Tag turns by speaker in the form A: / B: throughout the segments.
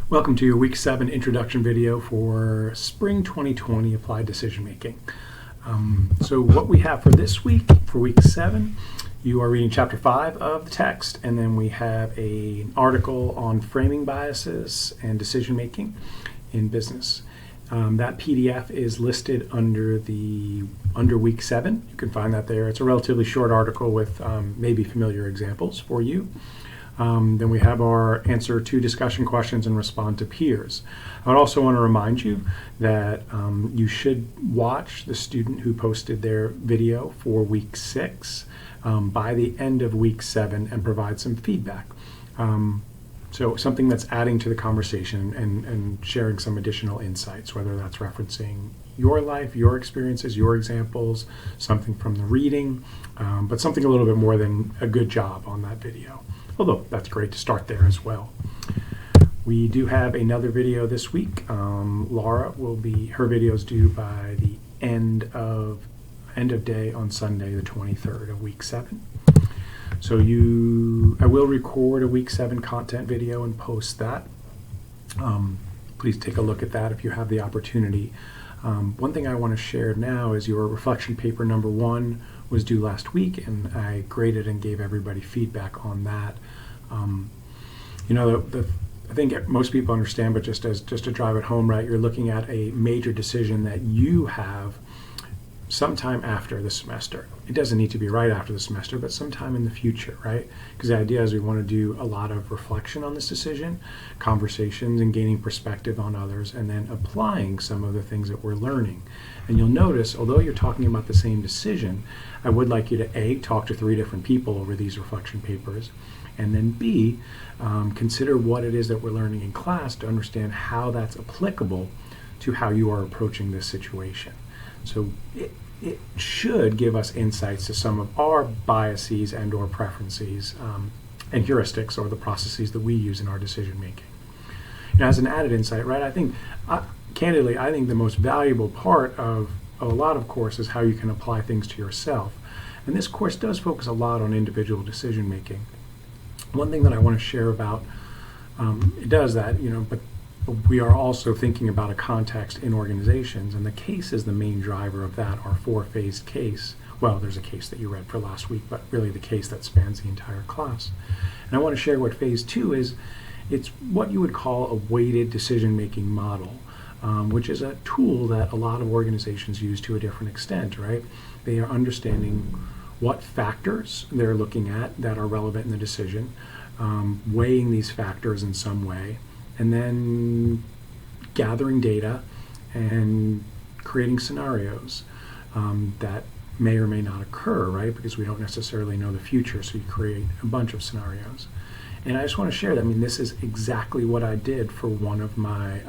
A: Welcome to your Week 7 introduction video for Spring 2020 Applied Decision Making. So what we have for this week, for Week 7, you are reading Chapter 5 of the text, and then we have an article on framing biases and decision making in business. That PDF is listed under Week 7. You can find that there. It's a relatively short article with maybe familiar examples for you. Then we have our answer to discussion questions and respond to peers. I would also want to remind you that you should watch the student who posted their video for Week 6 by the end of Week 7 and provide some feedback. So something that's adding to the conversation and sharing some additional insights, whether that's referencing your life, your experiences, your examples, something from the reading, but something a little bit more than a good job on that video. Although that's great to start there as well. We do have another video this week. Laura her video is due by the end of day on Sunday, the 23rd of Week 7. So I will record a Week 7 content video and post that. Please take a look at that if you have the opportunity. One thing I want to share now is your reflection paper number 1 was due last week, and I graded and gave everybody feedback on that. I think most people understand, but just to drive it home, right? You're looking at a major decision that you have sometime after the semester. It doesn't need to be right after the semester, but sometime in the future, right? Because the idea is we want to do a lot of reflection on this decision, conversations, and gaining perspective on others, and then applying some of the things that we're learning. And you'll notice, although you're talking about the same decision, I would like you to A, talk to 3 different people over these reflection papers, and then B, consider what it is that we're learning in class to understand how that's applicable to how you are approaching this situation. So it should give us insights to some of our biases and or preferences and heuristics, or the processes that we use in our decision making. As an added insight, right, candidly, I think the most valuable part of a lot of course is how you can apply things to yourself. And this course does focus a lot on individual decision making. One thing that I want to share about, it does that, but we are also thinking about a context in organizations, and the case is the main driver of that, our 4-phased case. Well, there's a case that you read for last week, but really the case that spans the entire class. And I want to share what phase 2 is. It's what you would call a weighted decision-making model, which is a tool that a lot of organizations use to a different extent, right? They are understanding what factors they're looking at that are relevant in the decision, weighing these factors in some way, and then gathering data and creating scenarios that may or may not occur, right? Because we don't necessarily know the future, so you create a bunch of scenarios. And I just want to share that. This is exactly what I did for one of my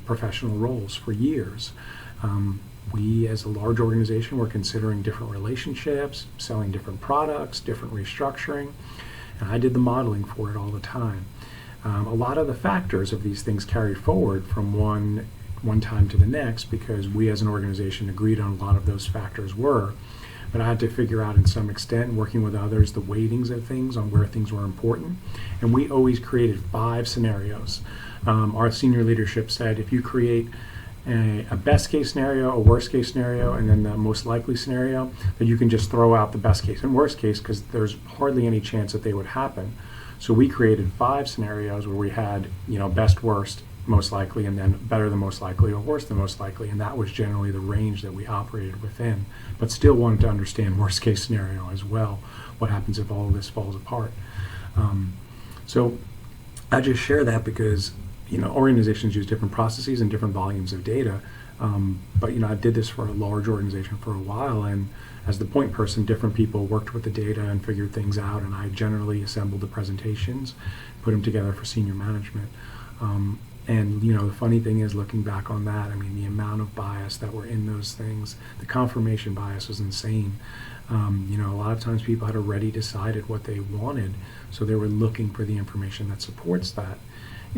A: professional roles for years. We, as a large organization, were considering different relationships, selling different products, different restructuring, and I did the modeling for it all the time. A lot of the factors of these things carried forward from one time to the next because we as an organization agreed on a lot of those factors were, but I had to figure out in some extent, working with others, the weightings of things on where things were important, and we always created 5 scenarios. Our senior leadership said if you create a best case scenario, a worst case scenario, and then the most likely scenario, that you can just throw out the best case and worst case because there's hardly any chance that they would happen. So we created 5 scenarios where we had, best, worst, most likely, and then better than most likely or worse than most likely, and that was generally the range that we operated within, but still wanted to understand worst case scenario as well. What happens if all of this falls apart? So I just share that because organizations use different processes and different volumes of data, but I did this for a large organization for a while, and as the point person, different people worked with the data and figured things out, and I generally assembled the presentations, put them together for senior management. And the funny thing is, looking back on that, the amount of bias that were in those things, the confirmation bias was insane. A lot of times people had already decided what they wanted, so they were looking for the information that supports that.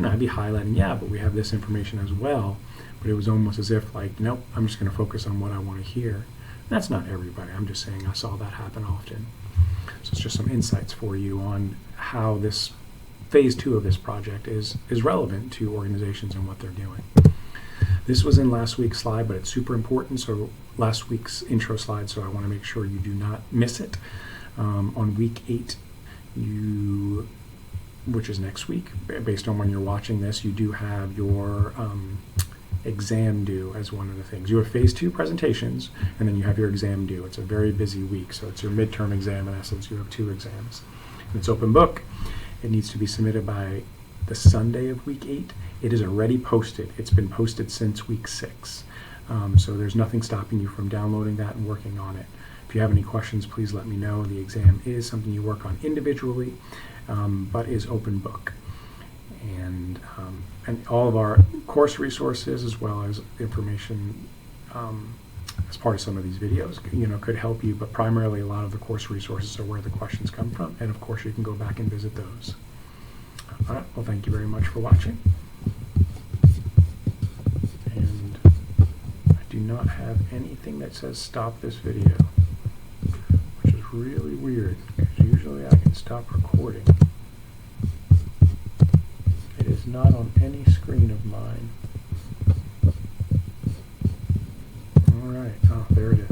A: I'd be highlighting, but we have this information as well, but it was almost as if nope, I'm just going to focus on what I want to hear. That's not everybody. I'm just saying I saw that happen often. So it's just some insights for you on how this phase 2 of this project is relevant to organizations and what they're doing. This was in last week's slide, but it's super important. So last week's intro slide, so I want to make sure you do not miss it. On week 8, which is next week, based on when you're watching this, you do have your exam due as one of the things. You have phase 2 presentations, and then you have your exam due. It's a very busy week, so it's your midterm exam in essence. You have 2 exams. And it's open book. It needs to be submitted by the Sunday of week 8. It is already posted. It's been posted since week 6. So there's nothing stopping you from downloading that and working on it. If you have any questions, please let me know. The exam is something you work on individually, but is open book. And all of our course resources, as well as information as part of some of these videos, could help you. But primarily, a lot of the course resources are where the questions come from, and of course, you can go back and visit those. All right. Well, thank you very much for watching. And I do not have anything that says stop this video, which is really weird, because usually I can stop recording. It is not on any screen of mine. All right. Oh, there it is.